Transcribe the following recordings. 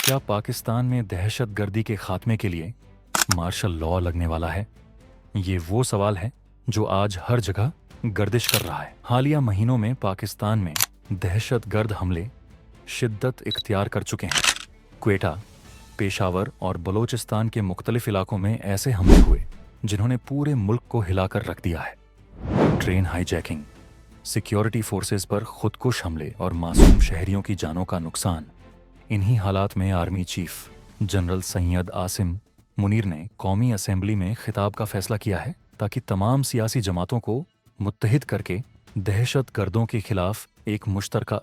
क्या पाकिस्तान में दहशतगर्दी के खात्मे के लिए मार्शल लॉ लगने वाला है? ये वो सवाल है जो आज हर जगह गर्दिश कर रहा है। हालिया महीनों में पाकिस्तान में दहशतगर्द हमले शिद्दत इख्तियार कर चुके हैं। क्वेटा, पेशावर और बलोचिस्तान के मुख्तलिफ इलाकों में ऐसे हमले हुए जिन्होंने पूरे मुल्क को हिलाकर रख दिया है। ट्रेन हाईजैकिंग, सिक्योरिटी फोर्सेस पर खुदकुश हमले और मासूम शहरियों की जानों का नुकसान। इन्हीं हालात में army chief general Syed Asim Munir ने कौमी असेंबली में खिताब का फैसला किया है ताकि तमाम सियासी जमातों को मुत्तहिद करके दहशत गर्दों के खिलाफ एक मुश्तरका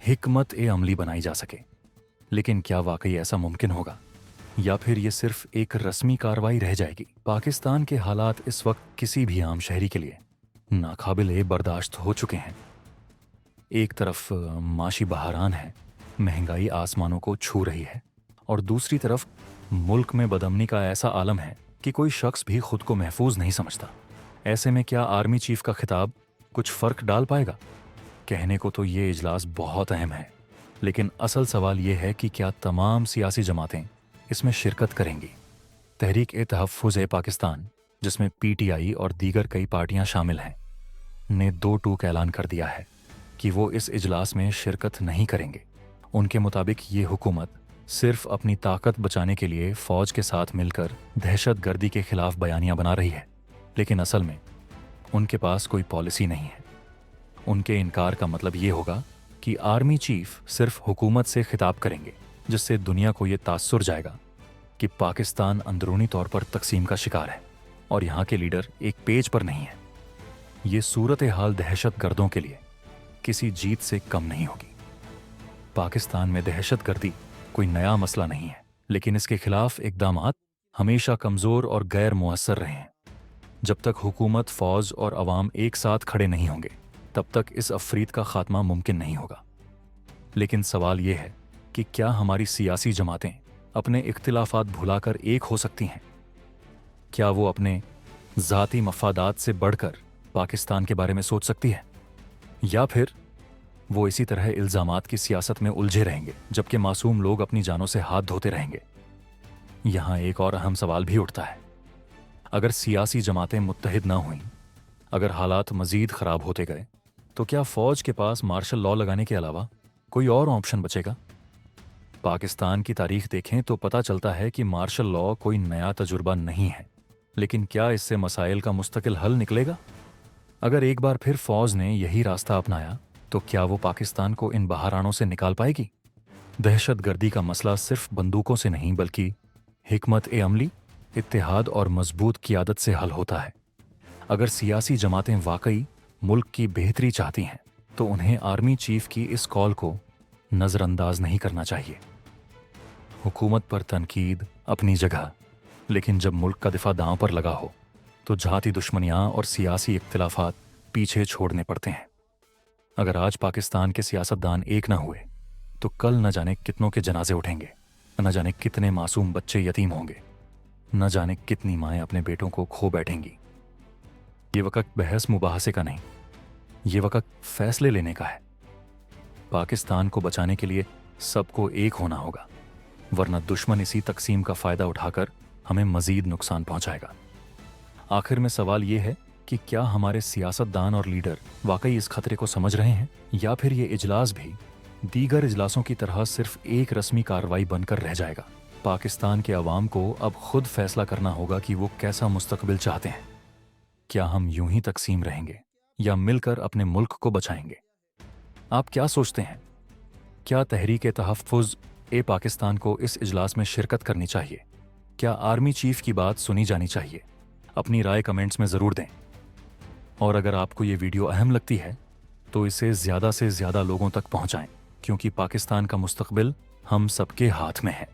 हिकमत ए अमली बनाई जा सके। लेकिन क्या वाकई ऐसा मुमकिन होगा या फिर ये सिर्फ एक रस्मी कार्रवाई रह जाएगी? पाकिस्तान के हालात इस वक्त किसी भी आम शहरी के लिए नाकाबिले बर्दाश्त हो चुके हैं। एक तरफ माशी बहरान है, महंगाई आसमानों को छू रही है, और दूसरी तरफ मुल्क में बदअमनी का ऐसा आलम है कि कोई शख्स भी खुद को महफूज नहीं समझता। ऐसे में क्या आर्मी चीफ का खिताब कुछ फर्क डाल पाएगा? कहने को तो ये इजलास बहुत अहम है, लेकिन असल सवाल ये है कि क्या तमाम सियासी जमातें इसमें शिरकत करेंगी? तहरीक-ए-तहफ़्फ़ुज़-ए-पाकिस्तान, जिसमें पीटीआई और दीगर कई पार्टियां शामिल हैं, ने 2 टूक ऐलान कर दिया है कि वो इस इजलास में शिरकत नहीं करेंगे। उनके मुताबिक ये हुकूमत सिर्फ अपनी ताकत बचाने के लिए फ़ौज के साथ मिलकर दहशतगर्दी के खिलाफ बयानियां बना रही है, लेकिन असल में उनके पास कोई पॉलिसी नहीं है। उनके इनकार का मतलब ये होगा कि आर्मी चीफ सिर्फ हुकूमत से खिताब करेंगे, जिससे दुनिया को ये तासुर जाएगा कि पाकिस्तान अंदरूनी तौर पर तकसीम का शिकार है और यहाँ के लीडर एक पेज पर नहीं है। ये सूरत हाल दहशतगर्दों के लिए किसी जीत से कम नहीं होगी। पाकिस्तान में दहशतगर्दी कोई नया मसला नहीं है, लेकिन इसके खिलाफ इक़दामात हमेशा कमज़ोर और गैर मुअस्सर रहे हैं। जब तक हुकूमत, फ़ौज और अवाम एक साथ खड़े नहीं होंगे, तब तक इस अफरीत का खात्मा मुमकिन नहीं होगा। लेकिन सवाल यह है कि क्या हमारी सियासी जमातें अपने इख्तिलाफात भुलाकर एक हो सकती हैं? क्या वो अपने ज़ाती मफादात से बढ़कर पाकिस्तान के बारे में सोच सकती है, या फिर वो इसी तरह इल्ज़ामात की सियासत में उलझे रहेंगे जबकि मासूम लोग अपनी जानों से हाथ धोते रहेंगे? यहाँ एक और अहम सवाल भी उठता है। अगर सियासी जमातें मुत्तहिद ना हुईं, अगर हालात मज़ीद ख़राब होते गए, तो क्या फ़ौज के पास मार्शल लॉ लगाने के अलावा कोई और ऑप्शन बचेगा? पाकिस्तान की तारीख देखें तो पता चलता है कि मार्शल लॉ कोई नया तजुर्बा नहीं है, लेकिन क्या इससे मसाइल का मुस्तकिल हल निकलेगा? अगर एक बार फिर फ़ौज ने यही रास्ता अपनाया तो क्या वो पाकिस्तान को इन बहरानों से निकाल पाएगी? दहशतगर्दी का मसला सिर्फ बंदूकों से नहीं बल्कि हिकमत ए अमली, इत्तेहाद और मजबूत क़ियादत से हल होता है। अगर सियासी जमातें वाकई मुल्क की बेहतरी चाहती हैं तो उन्हें आर्मी चीफ की इस कॉल को नज़रअंदाज नहीं करना चाहिए। हुकूमत पर तनकीद अपनी जगह, लेकिन जब मुल्क का दिफा दांव पर लगा हो तो जाती दुश्मनियाँ और सियासी इख्तिलाफात पीछे छोड़ने पड़ते हैं। अगर आज पाकिस्तान के सियासतदान एक न हुए तो कल न जाने कितनों के जनाजे उठेंगे, न जाने कितने मासूम बच्चे यतीम होंगे, न जाने कितनी माएँ अपने बेटों को खो बैठेंगी। ये वक्त बहस मुबाहसे का नहीं, ये वक्त फैसले लेने का है। पाकिस्तान को बचाने के लिए सबको एक होना होगा, वरना दुश्मन इसी तकसीम का फ़ायदा उठाकर हमें मज़ीद नुकसान पहुंचाएगा। आखिर में सवाल ये है कि क्या हमारे सियासतदान और लीडर वाकई इस खतरे को समझ रहे हैं, या फिर ये इजलास भी दीगर इजलासों की तरह सिर्फ एक रस्मी कार्रवाई बनकर रह जाएगा? पाकिस्तान के अवाम को अब खुद फैसला करना होगा कि वो कैसा मुस्तकबिल चाहते हैं। क्या हम यूं ही तकसीम रहेंगे या मिलकर अपने मुल्क को बचाएंगे? आप क्या सोचते हैं? क्या तहरीक-ए-तहफ़्फ़ुज़-ए-पाकिस्तान को इस इजलास में शिरकत करनी चाहिए? क्या आर्मी चीफ की बात सुनी जानी चाहिए? अपनी राय कमेंट्स में ज़रूर दें। और अगर आपको ये वीडियो अहम लगती है तो इसे ज़्यादा से ज़्यादा लोगों तक पहुंचाएं, क्योंकि पाकिस्तान का मुस्तकबिल हम सबके हाथ में है।